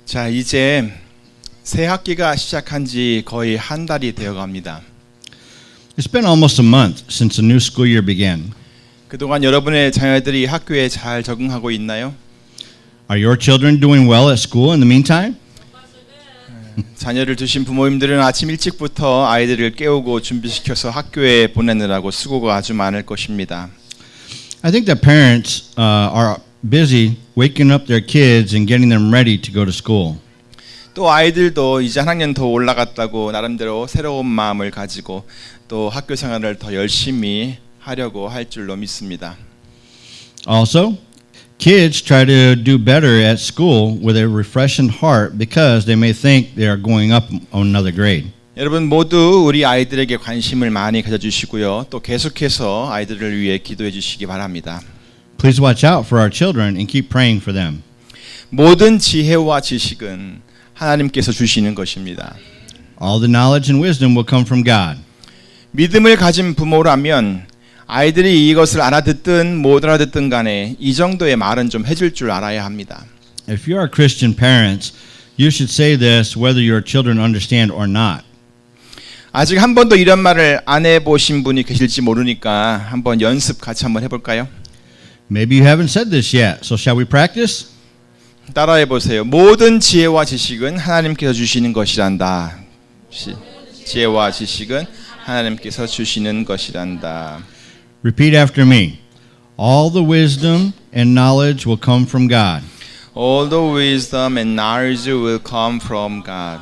자, 이제 새 학기가 시작한 지 거의 한 달이 되어 갑니다. It's been almost a month since the new school year began. 그동안 여러분의 자녀들이 학교에 잘 적응하고 있나요? Are your children doing well at school in the meantime? 자녀를 두신 부모님들은 아침 일찍부터 아이들을 깨우고 준비시켜서 학교에 보내느라고 수고가 아주 많을 것입니다. I think that parents are busy waking up their kids and getting them ready to go to school. 또 아이들도 이제 한 학년 더 올라갔다고 나름대로 새로운 마음을 가지고 또 학교 생활을 더 열심히 하려고 할 줄로 믿습니다. Also, kids try to do better at school with a refreshed heart because they may think they are going up on another grade. 여러분 모두 우리 아이들에게 관심을 많이 가져주시고요. 또 계속해서 아이들을 위해 기도해 주시기 바랍니다. Please watch out for our children and keep praying for them. 모든 지혜와 지식은 하나님께서 주시는 것입니다. All the knowledge and wisdom will come from God. 믿음을 가진 부모라면 아이들이 이것을 알아듣든 못 알아듣든 간에 이 정도의 말은 좀 해줄 줄 알아야 합니다. If you are Christian parents, you should say this whether your children understand or not. 아직 한 번도 이런 말을 안 해보신 분이 계실지 모르니까 한번 연습 같이 한번 해볼까요? Maybe you haven't said this yet, so shall we practice? 따라해 보세요. 모든 지혜와 지식은 하나님께서 주시는 것이란다. 지혜와 지식은 하나님께서 주시는 것이란다. Repeat after me. All the wisdom and knowledge will come from God. All the wisdom and knowledge will come from God.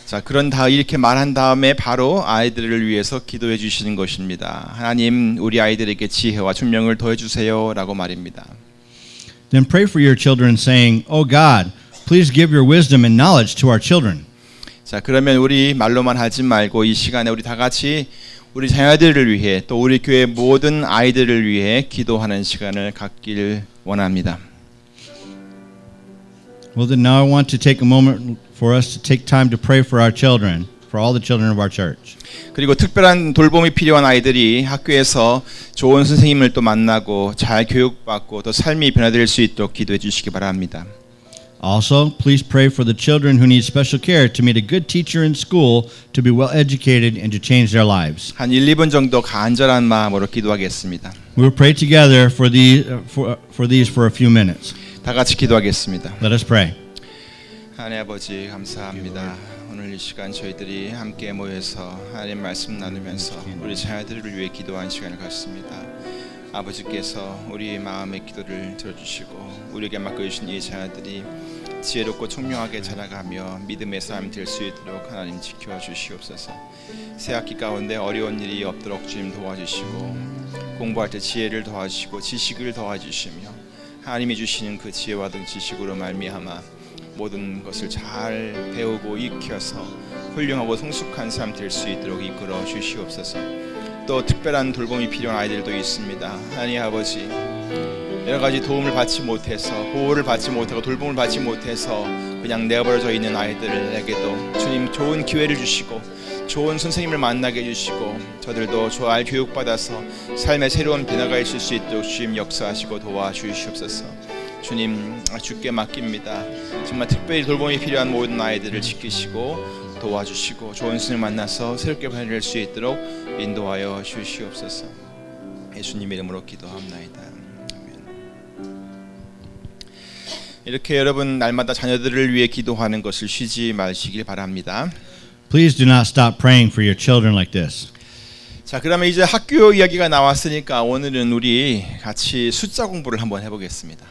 자, 이렇게 말한 다음에 바로 아이들을 위해서 기도해 주시는 것입니다. 하나님, 우리 아이들에게 지혜와 총명을 더해 주세요라고 말입니다. Then pray for your children saying, "Oh God, please give your wisdom and knowledge to our children." 자, 그러면 우리 말로만 하지 말고 이 시간에 우리 다 같이 우리 자녀들을 위해 또 우리 교회 모든 아이들을 위해 기도하는 시간을 갖길 원합니다. Well, then now I want to take a moment for us to take time to pray for our children, for all the children of our church. 그리고 특별한 돌봄이 필요한 아이들이 학교에서 좋은 선생님을 또 만나고 잘 교육받고 또 삶이 변화될 수 있도록 기도해 주시기 바랍니다. Also, please pray for the children who need special care to meet a good teacher in school, to be well educated, and to change their lives. 한 1, 2분 정도 간절한 마음으로 기도하겠습니다. We will pray together for these for a few minutes. 다 같이 기도하겠습니다. Let us pray. 하나님 아버지 감사합니다. 오늘 이 시간 저희들이 함께 모여서 하나님 말씀 나누면서 우리 자녀들을 위해 기도하는 시간을 갖습니다. 아버지께서 우리의 마음의 기도를 들어주시고 우리에게 맡겨주신 이 자녀들이 지혜롭고 총명하게 자라가며 믿음의 삶 될 수 있도록 하나님 지켜주시옵소서. 새 학기 가운데 어려운 일이 없도록 주님 도와주시고 공부할 때 지혜를 도와주시고 지식을 도와주시며 하나님이 주시는 그 지혜와 등 지식으로 말미암아 모든 것을 잘 배우고 익혀서 훌륭하고 성숙한 삶 될 수 있도록 이끌어 주시옵소서. 또 특별한 돌봄이 필요한 아이들도 있습니다. 하나님 아버지, 여러 가지 도움을 받지 못해서 보호를 받지 못하고 돌봄을 받지 못해서 그냥 내버려져 있는 아이들에게도 주님 좋은 기회를 주시고 좋은 선생님을 만나게 해주시고 저들도 잘 교육받아서 삶의 새로운 변화가 있을 수 있도록 주님 역사하시고 도와주시옵소서. 주님 주께 맡깁니다. 정말 특별히 돌봄이 필요한 모든 아이들을 지키시고 도와주시고 좋은 선생님을 만나서 새롭게 변화될 수 있도록 인도하여 주시옵소서. 예수님 이름으로 기도합나이다. 이렇게 여러분 날마다 자녀들을 위해 기도하는 것을 쉬지 마시길 바랍니다. Please do not stop praying for your children like this. 자, 그러면 이제 학교 이야기가 나왔으니까 오늘은 우리 같이 숫자 공부를 한번 해보겠습니다.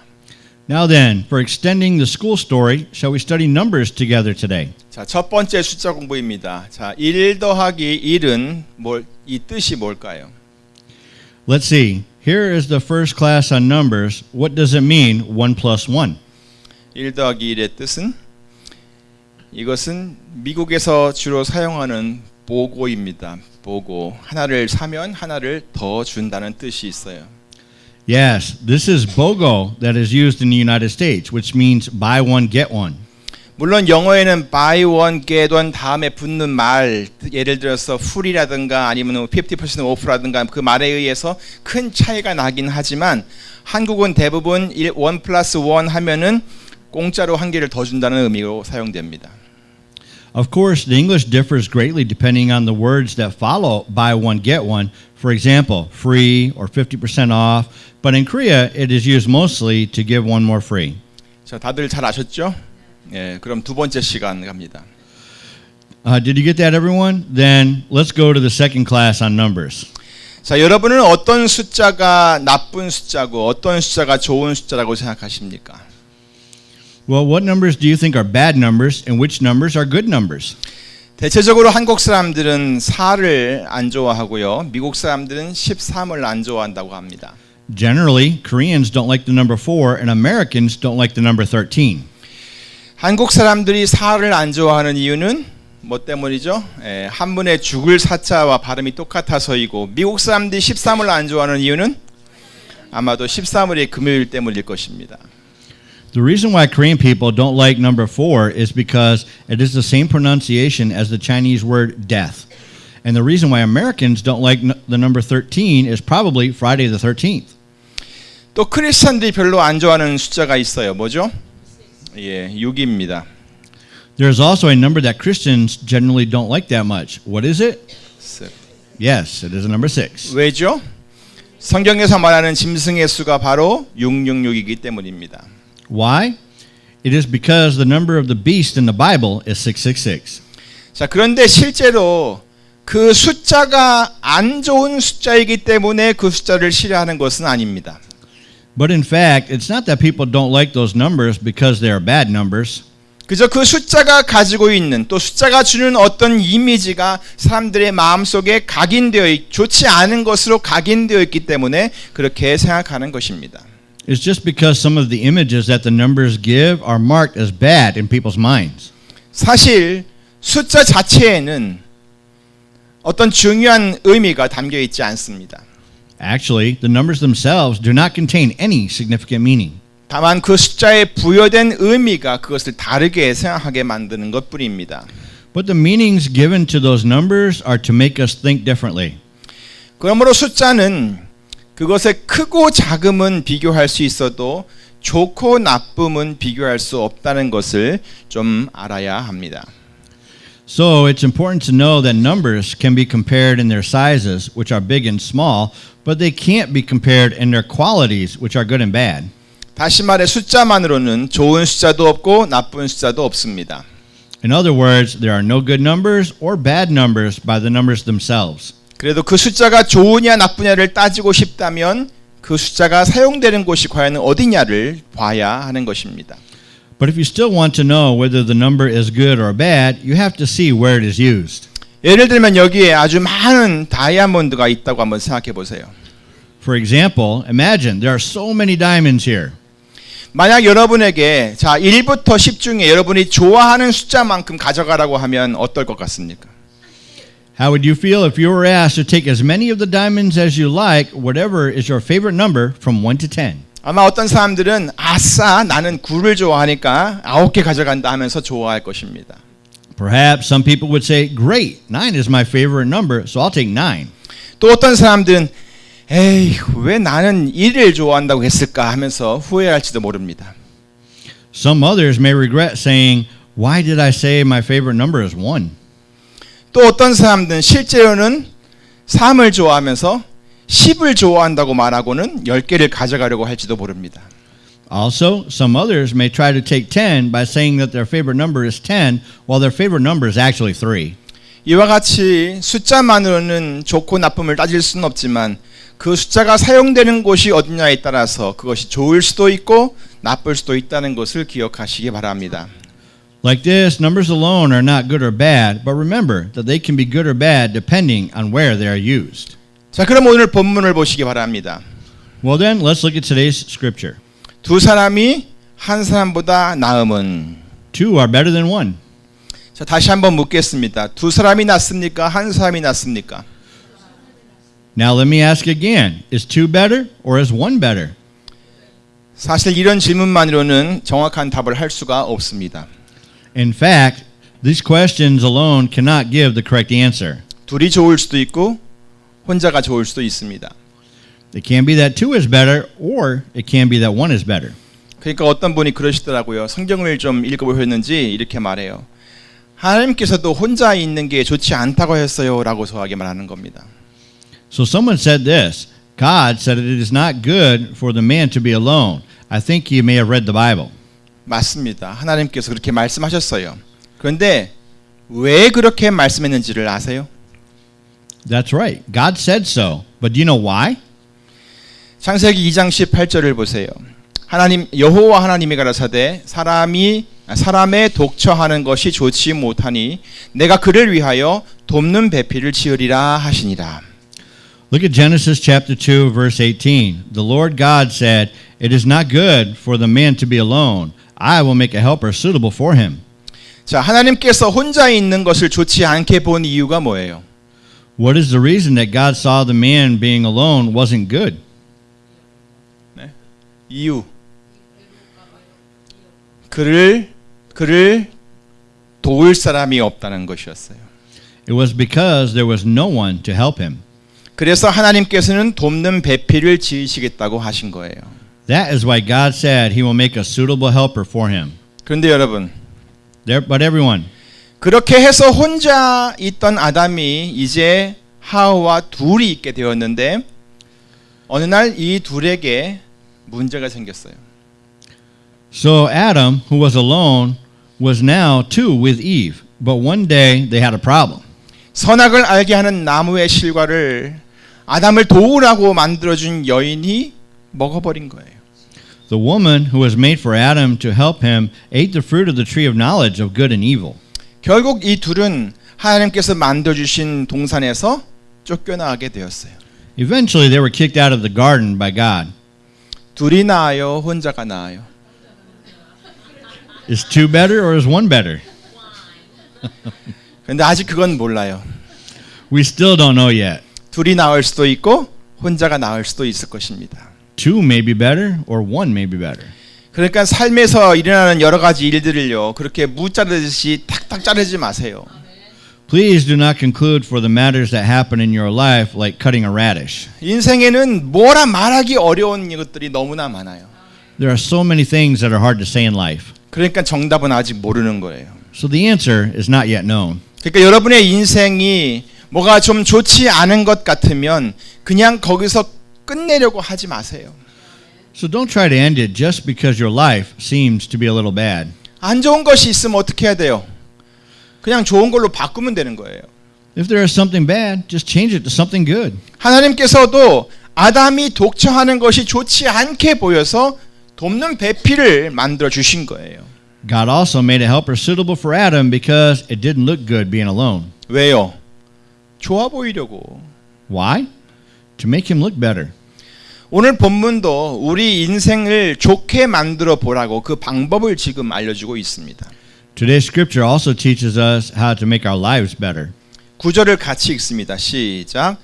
Now then, for extending the school story, shall we study numbers together today? 자, 첫 번째 숫자 공부입니다. 자, 1 더하기 1은 이 뜻이 뭘까요? Let's see. Here is the first class on numbers. What does it mean, 1 plus 1? 1 더하기 1의 뜻은 이것은 미국에서 주로 사용하는 보고입니다. 보고. 하나를 사면 하나를 더 준다는 뜻이 있어요. Yes, this is BOGO that is used in the United States, which means buy one, get one. 물론 영어에는 buy one, get one 다음에 붙는 말, 예를 들어서 full이라든가 아니면 50% off라든가 그 말에 의해서 큰 차이가 나긴 하지만 한국은 대부분 1 플러스 1 하면은 공짜로 한 개를 더 준다는 의미로 사용됩니다. Of course, the English differs greatly depending on the words that follow buy one, get one. For example, free or 50% off. But in Korea, it is used mostly to give one more free. 자, 다들 잘 아셨죠? 예, 그럼 두 번째 시간 갑니다. Did you get that, everyone? Then let's go to the second class on numbers. 자, 여러분은 어떤 숫자가 나쁜 숫자고 어떤 숫자가 좋은 숫자라고 생각하십니까? Well, what numbers do you think are bad numbers and which numbers are good numbers? 대체적으로 한국 사람들은 4를 안 좋아하고요. 미국 사람들은 13을 안 좋아한다고 합니다. Generally, Koreans don't like the number 4 and Americans don't like the number 13. 한국 사람들이 4를 안 좋아하는 이유는 뭐 때문이죠? 예, 한문의 죽을 사자와 발음이 똑같아서이고 미국 사람들이 13을 안 좋아하는 이유는 아마도 13일의 금요일 때문일 것입니다. The reason why Korean people don't like number 4 is because it is the same pronunciation as the Chinese word death. And the reason why Americans don't like the number 13 is probably Friday the 13th. 또 크리스천들이 별로 안 좋아하는 숫자가 있어요. 뭐죠? 예, 6입니다. There's also a number that Christians generally don't like that much. What is it? Yes, it is the number 6. 왜죠? 성경에서 말하는 짐승의 수가 바로 666이기 때문입니다. Why? It is because the number of the beast in the Bible is 666. 자, 그런데 실제로 그 숫자가 안 좋은 숫자이기 때문에 그 숫자를 싫어하는 것은 아닙니다. But in fact, it's not that people don't like those numbers because they are bad numbers. 그저 그 숫자가 가지고 있는 또 숫자가 주는 어떤 이미지가 사람들의 마음속에 좋지 않은 것으로 각인되어 있기 때문에 그렇게 생각하는 것입니다. It's just because some of the images that the numbers give are marked as bad in people's minds. 사실 숫자 자체에는 어떤 중요한 의미가 담겨 있지 않습니다. Actually, the numbers themselves do not contain any significant meaning. 다만 그 숫자에 부여된 의미가 그것을 다르게 생각하게 만드는 것뿐입니다. But the meanings given to those numbers are to make us think differently. 그러므로 숫자는 그것의 크고 작음은 비교할 수 있어도 좋고 나쁨은 비교할 수 없다는 것을 좀 알아야 합니다. So it's important to know that numbers can be compared in their sizes, which are big and small, but they can't be compared in their qualities, which are good and bad. 다시 말해 숫자만으로는 좋은 숫자도 없고 나쁜 숫자도 없습니다. In other words, there are no good numbers or bad numbers by the numbers themselves. 그래도 그 숫자가 좋으냐 나쁘냐를 따지고 싶다면 그 숫자가 사용되는 곳이 과연 어디냐를 봐야 하는 것입니다. But if you still want to know whether the number is good or bad, you have to see where it is used. 예를 들면 여기에 아주 많은 다이아몬드가 있다고 한번 생각해 보세요. For example, imagine there are so many diamonds here. 만약 여러분에게 자 1부터 10 중에 여러분이 좋아하는 숫자만큼 가져가라고 하면 어떨 것 같습니까? How would you feel if you were asked to take as many of the diamonds as you like, whatever is your favorite number from 1 to 10? 아마 어떤 사람들은 아싸 나는 9를 좋아하니까 9개 가져간다 하면서 좋아할 것입니다. Perhaps some people would say, great, 9 is my favorite number, so I'll take 9. 또 어떤 사람들은 에이 왜 나는 1을 좋아한다고 했을까 하면서 후회할지도 모릅니다. Some others may regret saying, why did I say my favorite number is 1? 또 어떤 사람들은 실제로는 3을 좋아하면서 10을 좋아한다고 말하고는 10개를 가져가려고 할지도 모릅니다. Also, some others may try to take 10 by saying that their favorite number is 10, while their favorite number is actually 3. 이와 같이 숫자만으로는 좋고 나쁨을 따질 수는 없지만 그 숫자가 사용되는 곳이 어디냐에 따라서 그것이 좋을 수도 있고 나쁠 수도 있다는 것을 기억하시기 바랍니다. Like this, numbers alone are not good or bad, but remember that they can be good or bad depending on where they are used. 자, 그럼 오늘 본문을 보시기 바랍니다. Well then, let's look at today's scripture. 두 사람이 한 사람보다 나음은 Two are better than one. 자, 다시 한번 묻겠습니다. 두 사람이 낫습니까? 한 사람이 낫습니까? Now let me ask again, is two better or is one better? 사실 이런 질문만으로는 정확한 답을 할 수가 없습니다. In fact, these questions alone cannot give the correct answer. 둘이 좋을 수도 있고 혼자가 좋을 수도 있습니다. It can be that two is better or it can be that one is better. 그러니까 어떤 분이 그러시더라고요. 성경을 좀 읽어보셨는지 이렇게 말해요. 하나님께서도 혼자 있는 게 좋지 않다고 했어요 라고 소하게 말하는 겁니다. So someone said this. God said it is not good for the man to be alone. I think you may have read the Bible. 맞습니다. 하나님께서 그렇게 말씀하셨어요. 그런데 왜 그렇게 말씀했는지를 아세요? That's right. God said so. But do you know why? 창세기 2장 18절을 보세요. 하나님 여호와 하나님이 가라사대 사람의 독처하는 것이 좋지 못하니 내가 그를 위하여 돕는 배필을 지으리라 하시니라. Look at Genesis chapter 2 verse 18. The Lord God said, "It is not good for the man to be alone. I will make a helper suitable for him." 자, 하나님께서 혼자 있는 것을 좋지 않게 본 이유가 뭐예요? What is the reason that God saw the man being alone wasn't good? 네? 이유. 그를 도울 사람이 없다는 것이었어요. It was because there was no one to help him. 그래서 하나님께서는 돕는 배필을 지으시겠다고 하신 거예요. That is why God said he will make a suitable helper for him. 그런데 여러분, But everyone, 그렇게 해서 혼자 있던 아담이 이제 하와와 둘이 있게 되었는데 어느 날 이 둘에게 문제가 생겼어요. so Adam, who was alone, was now two with Eve. But one day they had a problem. 선악을 알게 하는 나무의 실과를 아담을 도우라고 만들어준 여인이 먹어버린 거예요. The woman who was made for Adam to help him ate the fruit of the tree of knowledge of good and evil. 결국 이 둘은 하나님께서 만들어주신 동산에서 쫓겨나게 되었어요. Eventually they were kicked out of the garden by God. 둘이 나아요, 혼자가 나아요? Is two better or is one better? 그런데 아직 그건 몰라요. We still don't know yet. 둘이 나을 수도 있고 혼자가 나을 수도 있을 것입니다. Two may be better or one may be better. 그러니까 삶에서 일어나는 여러 가지 일들을요, 그렇게 무 자르듯이 탁탁 자르지 마세요. Please do not conclude for the matters that happen in your life like cutting a radish. 인생에는 뭐라 말하기 어려운 것들이 너무나 많아요. There are so many things that are hard to say in life. 그러니까 정답은 아직 모르는 거예요. So the answer is not yet known. 그러니까 여러분의 인생이 뭐가 좀 좋지 않은 것 같으면 그냥 거기서 끝내려고 하지 마세요. So don't try to end it just because your life seems to be a little bad. 안 좋은 것이 있으면 어떻게 해야 돼요? 그냥 좋은 걸로 바꾸면 되는 거예요. If there is something bad, just change it to something good. 하나님께서도 아담이 독처하는 것이 좋지 않게 보여서 돕는 배필을 만들어 주신 거예요. God also made a helper suitable for Adam because it didn't look good being alone. 왜요? 좋아 보이려고. Why? To make him look better. 오늘 본문도 우리 인생을 좋게 만들어 보라고 그 방법을 지금 알려주고 있습니다. Today's scripture also teaches us how to make our lives better. 9절을 같이 읽습니다. 시작.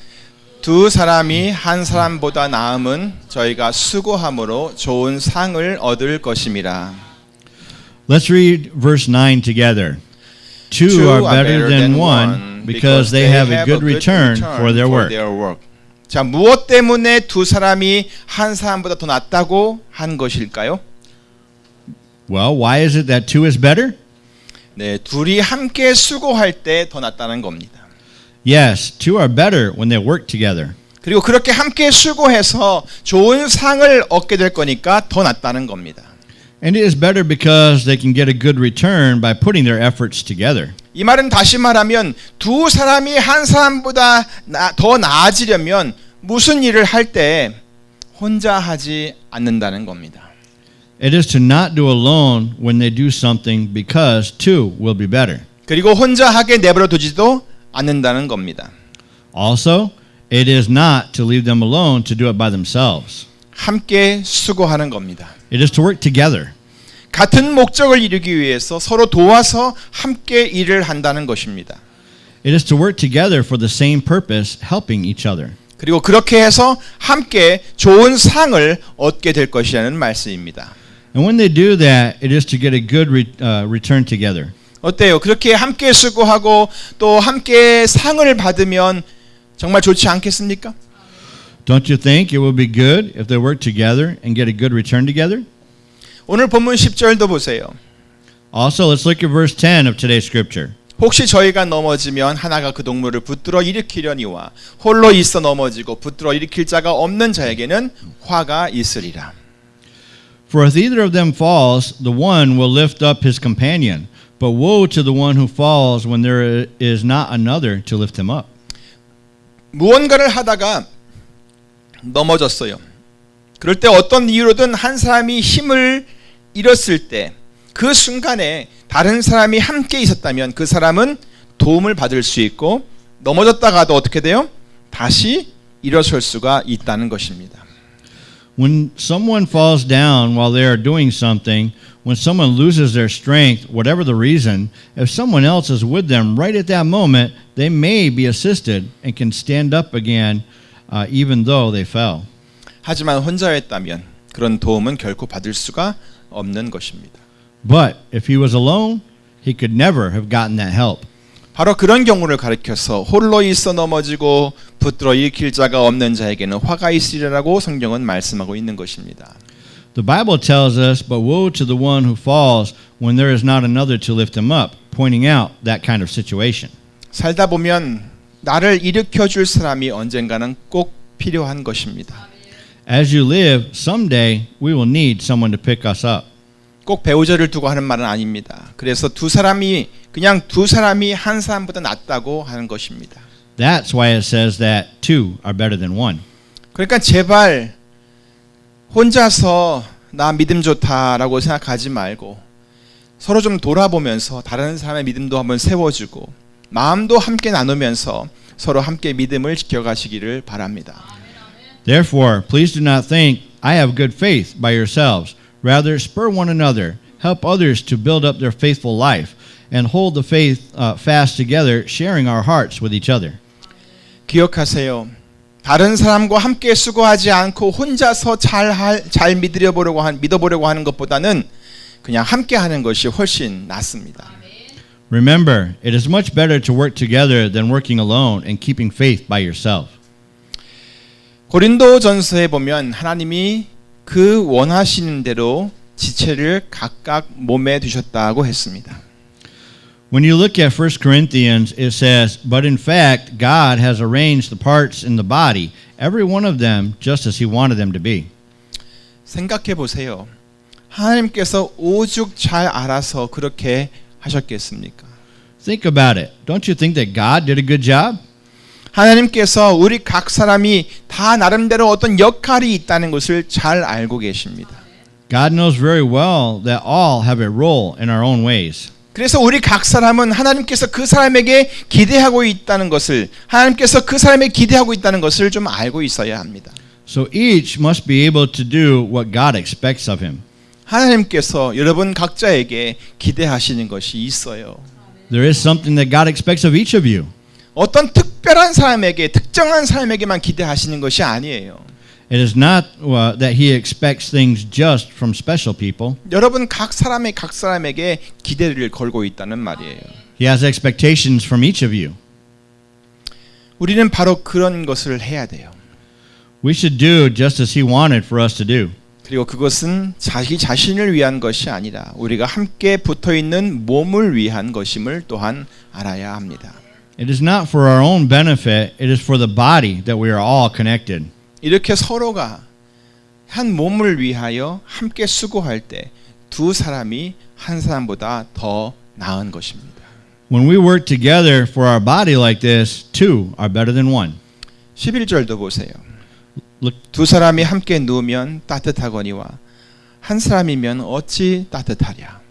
두 사람이 한 사람보다 나음은 저희가 수고함으로 좋은 상을 얻을 것임이라. Let's read verse 9 together. Two are better than one because they have a good return for their work. 자, 무엇 때문에 두 사람이 한 사람보다 더 낫다고 한 것일까요? Well, why is it that two is better? 네, 둘이 함께 수고할 때 더 낫다는 겁니다. Yes, two are better when they work together. 그리고 그렇게 함께 수고해서 좋은 상을 얻게 될 거니까 더 낫다는 겁니다. And it is better because they can get a good return by putting their efforts together. 이 말은 다시 말하면 두 사람이 한 사람보다 더 나아지려면 무슨 일을 할 때 혼자 하지 않는다는 겁니다. It is to not do alone when they do something because two will be better. 그리고 혼자 하게 내버려 두지도 않는다는 겁니다. Also, it is not to leave them alone to do it by themselves. 함께 수고하는 겁니다. It is to work together. 같은 목적을 이루기 위해서 서로 도와서 함께 일을 한다는 것입니다. It is to work together for the same purpose, helping each other. 그리고 그렇게 해서 함께 좋은 상을 얻게 될 것이라는 말씀입니다. And when they do that, it is to get a good return together. 어때요? 그렇게 함께 수고하고 또 함께 상을 받으면 정말 좋지 않겠습니까? Don't you think it would be good if they work together and get a good return together? 오늘 본문 10절도 보세요. Also, let's look at verse 10 of today's scripture. 혹시 저희가 넘어지면 하나가 그 동물을 붙들어 일으키려니와 홀로 있어 넘어지고 붙들어 일으킬 자가 없는 자에게는 화가 있으리라. For if either of them falls, the one will lift up his companion. But woe to the one who falls when there is not another to lift him up. 무언가를 하다가 넘어졌어요. 그럴 때 어떤 이유로든 한 사람이 힘을 잃었을 때 그 순간에 다른 사람이 함께 있었다면 그 사람은 도움을 받을 수 있고 넘어졌다가도 어떻게 돼요? 다시 일어설 수가 있다는 것입니다. When someone falls down while they are doing something, when someone loses their strength, whatever the reason, if someone else is with them right at that moment, they may be assisted and can stand up again even though they fell. 하지만 혼자였다면 그런 도움은 결코 받을 수가 없는 것입니다. But if he was alone, he could never have gotten that help. 바로 그런 경우를 가리켜서 홀로 있어 넘어지고 붙들어 일으킬 자가 없는 자에게는 화가 있으리라고 성경은 말씀하고 있는 것입니다. The Bible tells us, but woe to the one who falls when there is not another to lift him up, pointing out that kind of situation. 살다 보면 나를 일으켜 줄 사람이 언젠가는 꼭 필요한 것입니다. As you live, someday we will need someone to pick us up. 꼭 배우자를 두고 하는 말은 아닙니다. 그래서 그냥 두 사람이 한 사람보다 낫다고 하는 것입니다. That's why it says that two are better than one. 그러니까 제발 혼자서 나 믿음 좋다라고 생각하지 말고 서로 좀 돌아보면서 다른 사람의 믿음도 한번 세워주고 마음도 함께 나누면서 서로 함께 믿음을 지켜가시기를 바랍니다. Therefore, please do not think, I have good faith by yourselves. Rather, spur one another, help others to build up their faithful life, and hold the faith fast together, sharing our hearts with each other. 기억하세요. 다른 사람과 함께 수고하지 않고 혼자서 잘 믿어보려고 하는 것보다는 그냥 함께 하는 것이 훨씬 낫습니다. Remember, it is much better to work together than working alone and keeping faith by yourself. 고린도전서에 보면 하나님이 그 원하시는 대로 지체를 각각 몸에 두셨다고 했습니다. When you look at 1 Corinthians, it says, but in fact, God has arranged the parts in the body, every one of them, just as He wanted them to be. 생각해 보세요. 하나님께서 오죽 잘 알아서 그렇게 하셨겠습니까? Think about it. Don't you think that God did a good job? 하나님께서 우리 각 사람이 다 나름대로 어떤 역할이 있다는 것을 잘 알고 계십니다. God knows very well that all have a role in our own ways. 그래서 우리 각 사람은 하나님께서 그 사람에게 기대하고 있다는 것을 하나님께서 그 사람에게 기대하고 있다는 것을 좀 알고 있어야 합니다. So each must be able to do what God expects of him. 하나님께서 여러분 각자에게 기대하시는 것이 있어요. There is something that God expects of each of you. 어떤 특별한 사람에게 특정한 사람에게만 기대하시는 것이 아니에요. It is not that He expects things just from special people. 여러분 각 사람에게 기대를 걸고 있다는 말이에요. He has expectations from each of you. 우리는 바로 그런 것을 해야 돼요. We should do just as He wanted for us to do. 그리고 그것은 자기 자신을 위한 것이 아니라 우리가 함께 붙어 있는 몸을 위한 것임을 또한 알아야 합니다. It is not for our own benefit, it is for the body that we are all connected. 이렇게 서로가 한 몸을 위하여 함께 수고할 때 두 사람이 한 사람보다 더 나은 것입니다. When we work together for our body like this, two are better than one. 11절도 보세요. Look, 두 사람이 함께 누우면 따뜻하거니와 한 사람이면 어찌 따뜻하랴.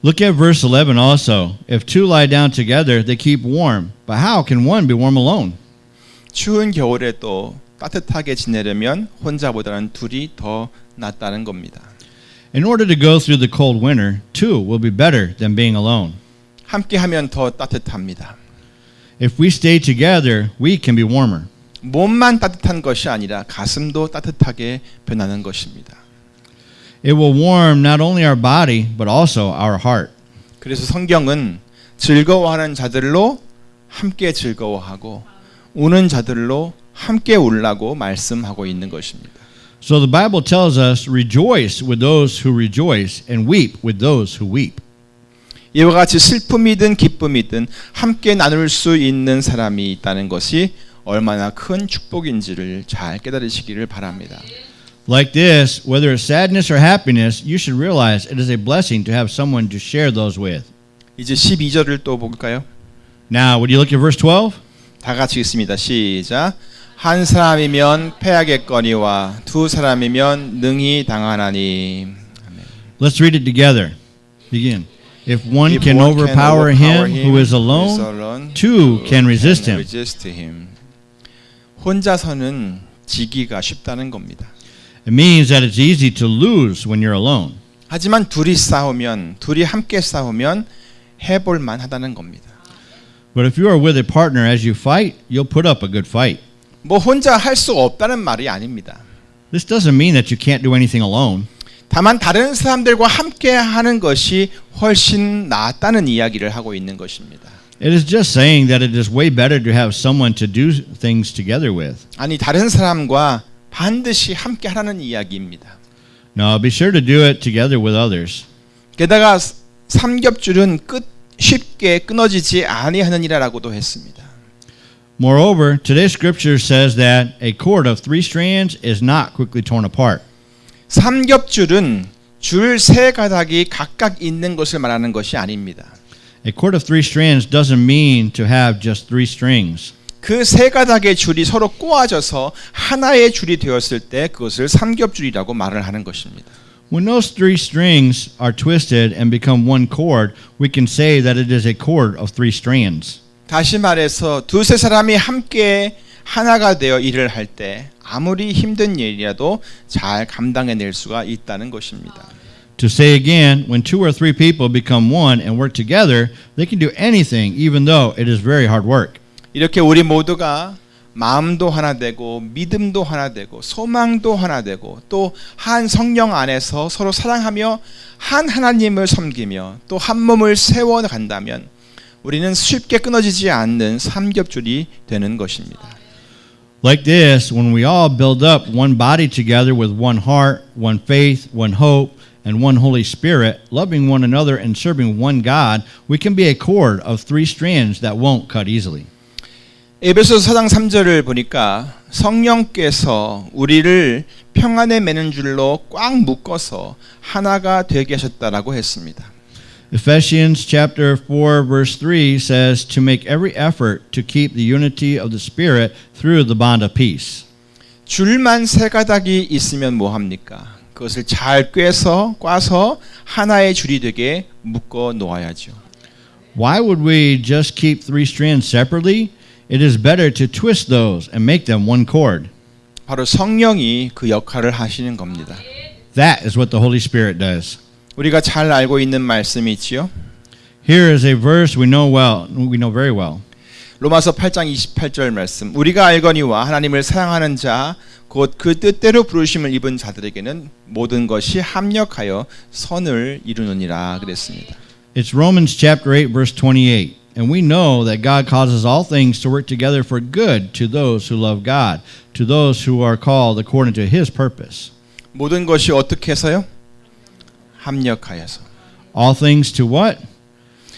look at verse 11 also. If two lie down together, they keep warm. But how can one be warm alone? 추운 겨울에 또 따뜻하게 지내려면 혼자보다는 둘이 더 낫다는 겁니다. In order to go through the cold winter, two will be better than being alone. 함께 하면 더 따뜻합니다. If we stay together, we can be warmer. 몸만 따뜻한 것이 아니라 가슴도 따뜻하게 변하는 것입니다. It will warm not only our body, but also our heart. 그래서 성경은 즐거워하는 자들로 함께 즐거워하고 우는 자들로 함께 울라고 말씀하고 있는 것입니다. So the Bible tells us, rejoice with those who rejoice and weep with those who weep. 이와 같이 슬픔이든 기쁨이든 함께 나눌 수 있는 사람이 있다는 것이 얼마나 큰 축복인지를 잘 깨달으시기를 바랍니다. Like this, whether it's sadness or happiness, you should realize it is a blessing to have someone to share those with. 이제 12절을 또 볼까요? Now, would you look at verse 12? 다 같이 읽습니다. 시작. 한 사람이면 패하겠거니와 두 사람이면 능히 당하나니. Let's read it together. Begin. If one If can one overpower him who is alone, two can resist him. 혼자서는 지기가 쉽다는 겁니다. It means that it's easy to lose when you're alone. 하지만 둘이 함께 싸우면 해볼만 하다는 겁니다. But if you are with a partner as you fight, you'll put up a good fight. 뭐 혼자 할 수 없다는 말이 아닙니다. This doesn't mean that you can't do anything alone. 다만 다른 사람들과 함께 하는 것이 훨씬 낫다는 이야기를 하고 있는 것입니다. It is just saying that it is way better to have someone to do things together with. 아니 다른 사람과 반드시 함께 하라는 이야기입니다. No, be sure to do it together with others. 게다가 삼겹줄은 쉽게 끊어지지 아니하느니라라고도 했습니다. Moreover, today's scripture says that a cord of 3 strands is not quickly torn apart. 삼겹줄은 줄 세 가닥이 각각 있는 것을 말하는 것이 아닙니다. A cord of 3 strands doesn't mean to have just 3 strings. 그 세 가닥의 줄이 서로 꼬아져서 하나의 줄이 되었을 때 그것을 삼겹줄이라고 말을 하는 것입니다. When those 3 strings are twisted and become one cord, we can say that it is a cord of 3 strands. 다시 말해서 두세 사람이 함께 하나가 되어 일을 할 때 아무리 힘든 일이라도 잘 감당해낼 수가 있다는 것입니다. To say again, when 2 or 3 people become one and work together, they can do anything even though it is very hard work. 이렇게 우리 모두가 마음도 하나 되고 믿음도 하나 되고 소망도 하나 되고 또 한 성령 안에서 서로 사랑하며 한 하나님을 섬기며 또 한 몸을 세워 간다면 우리는 쉽게 끊어지지 않는 삼겹줄이 되는 것입니다. Like this, when we all build up one body together with one heart, one faith, one hope, and one Holy Spirit, loving one another and serving one God, we can be a cord of 3 strands that won't cut easily. 에베소서 4장 3절을 보니까 성령께서 우리를 평안에 매는 줄로 꽉 묶어서 하나가 되게 하셨다라고 했습니다. Ephesians chapter 4 verse 3 says to make every effort to keep the unity of the Spirit through the bond of peace. 줄만 세 가닥이 있으면 뭐 합니까? 그것을 잘 꽈서 하나의 줄이 되게 묶어 놓아야죠. Why would we just keep 3 strands separately? It is better to twist those and make them one cord. 바로 성령이 그 역할을 하시는 겁니다. That is what the Holy Spirit does. 우리가 잘 알고 있는 말씀이 있지요. Here is a verse we know very well. 로마서 8장 28절 말씀. 우리가 알거니와 하나님을 사랑하는 자 곧 그 뜻대로 부르심을 입은 자들에게는 모든 것이 합력하여 선을 이루느니라 그랬습니다. It's Romans chapter 8 verse 28. And we know that God causes all things to work together for good to those who love God, to those who are called according to his purpose. 모든 것이 어떻게 해서요? 합력하여서. All things to what?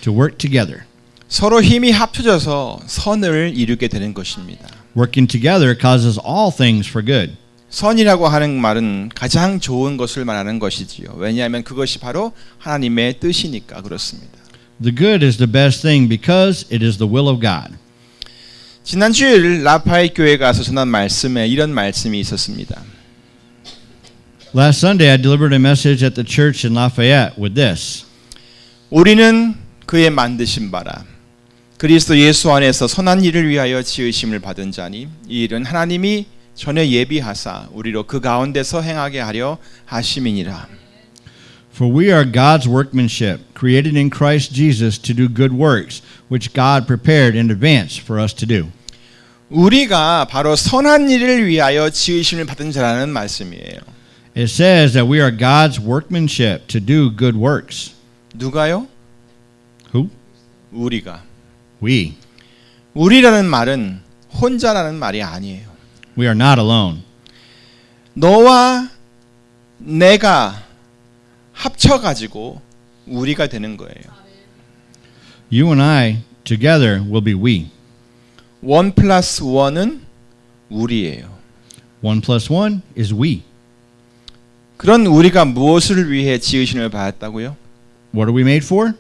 To work together. 서로 힘이 합쳐져서 선을 이루게 되는 것입니다. Working together causes all things for good. 선이라고 하는 말은 가장 좋은 것을 말하는 것이지요. 왜냐하면 그것이 바로 하나님의 뜻이니까 그렇습니다. The good is the best thing because it is the will of God. 지난 주일 라파엘 교회 가서 전한 말씀에 이런 말씀이 있었습니다. Last Sunday I delivered a message at the church in Lafayette with this. 우리는 그의 만드신 바라 그리스도 예수 안에서 선한 일을 위하여 지으심을 받은 자니 이 일은 하나님이 전에 예비하사 우리로 그 가운데서 행하게 하려 하심이니라. For we are God's workmanship, created in Christ Jesus to do good works, which God prepared in advance for us to do. 우리가 바로 선한 일을 위하여 지으심을 받은 자라는 말씀이에요. It says that we are God's workmanship to do good works. 누가요? Who? 우리가. We. 우리라는 말은 혼자라는 말이 아니에요. We are not alone. 너와 내가 합쳐가지고 우리가 되는 거예요. You and I together will be we. 1 플러스 1은 우리예요. 1 plus 1 is we. 그런 우리가 무엇을 위해 지으심을 받았다고요? What are we made for?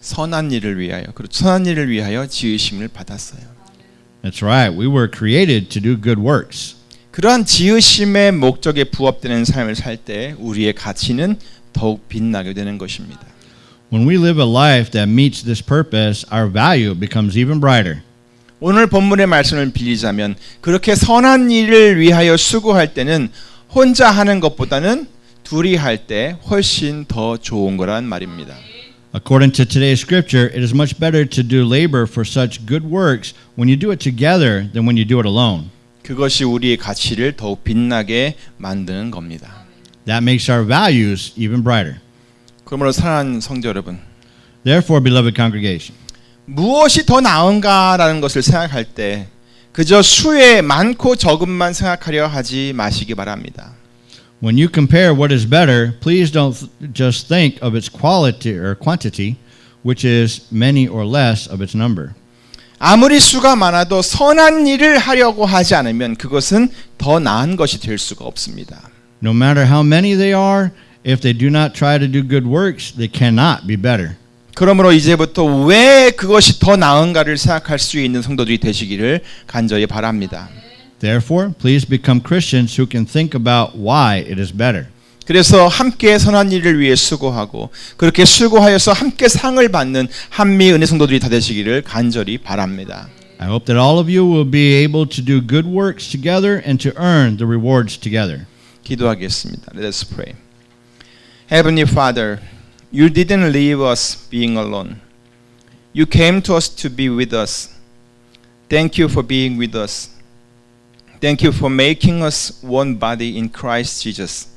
선한 일을 위하여. 그렇죠. 선한 일을 위하여 지으심을 받았어요. That's right. We were created to do good works. 그러한 지으심의 목적에 부합되는 삶을 살 때 우리의 가치는 더욱 빛나게 되는 것입니다. When we live a life that meets this purpose, our value becomes even brighter. 오늘 본문의 말씀을 빌리자면 그렇게 선한 일을 위하여 수고할 때는 혼자 하는 것보다는 둘이 할 때 훨씬 더 좋은 거란 말입니다. According to today's scripture, it is much better to do labor for such good works when you do it together than when you do it alone. 그것이 우리의 가치를 더욱 빛나게 만드는 겁니다. That makes our values even brighter. 그러므로 사랑하는 성도 여러분, Therefore, beloved congregation, 무엇이 더 나은가라는 것을 생각할 때 그저 수의 많고 적음만 생각하려 하지 마시기 바랍니다. when you compare what is better, please don't just think of its quality or quantity, which is many or less of its number. 아무리 수가 많아도 선한 일을 하려고 하지 않으면 그것은 더 나은 것이 될 수가 없습니다. No matter how many they are, if they do not try to do good works, they cannot be better. 그러므로 이제부터 왜 그것이 더 나은가를 생각할 수 있는 성도들이 되시기를 간절히 바랍니다. Therefore, please become Christians who can think about why it is better. 그래서 함께 선한 일을 위해 수고하고 그렇게 수고하여서 함께 상을 받는 한미 은혜 성도들이 다 되시기를 간절히 바랍니다. I hope that all of you will be able to do good works together and to earn the rewards together. 기도하겠습니다. Let us pray. Heavenly Father, you didn't leave us being alone. You came to us to be with us. Thank you for being with us. Thank you for making us one body in Christ Jesus.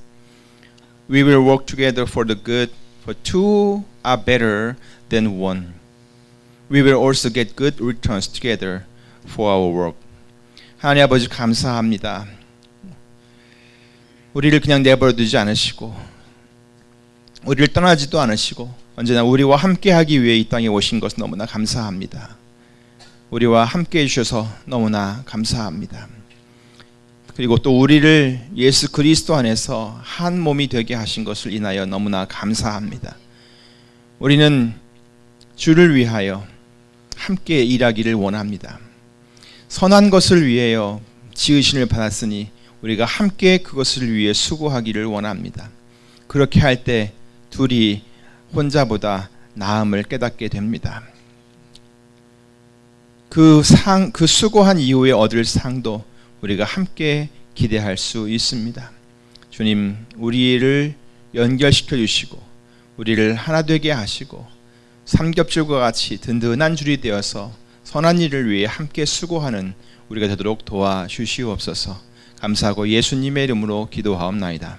We will work together for the good, for two are better than one. We will also get good returns together for our work. 하나님 아버지 감사합니다. 우리를 그냥 내버려 두지 않으시고 우리를 떠나지도 않으시고 언제나 우리와 함께하기 위해 이 땅에 오신 것은 너무나 감사합니다. 우리와 함께해 주셔서 너무나 감사합니다. 그리고 또 우리를 예수 그리스도 안에서 한 몸이 되게 하신 것을 인하여 너무나 감사합니다. 우리는 주를 위하여 함께 일하기를 원합니다. 선한 것을 위하여 지으심을 받았으니 우리가 함께 그것을 위해 수고하기를 원합니다. 그렇게 할 때 둘이 혼자보다 나음을 깨닫게 됩니다. 그 수고한 이후에 얻을 상도 우리가 함께 기대할 수 있습니다. 주님, 우리를 연결시켜 주시고 우리를 하나 되게 하시고 삼겹줄과 같이 든든한 줄이 되어서 선한 일을 위해 함께 수고하는 우리가 되도록 도와주시옵소서. 감사하고 예수님의 이름으로 기도하옵나이다.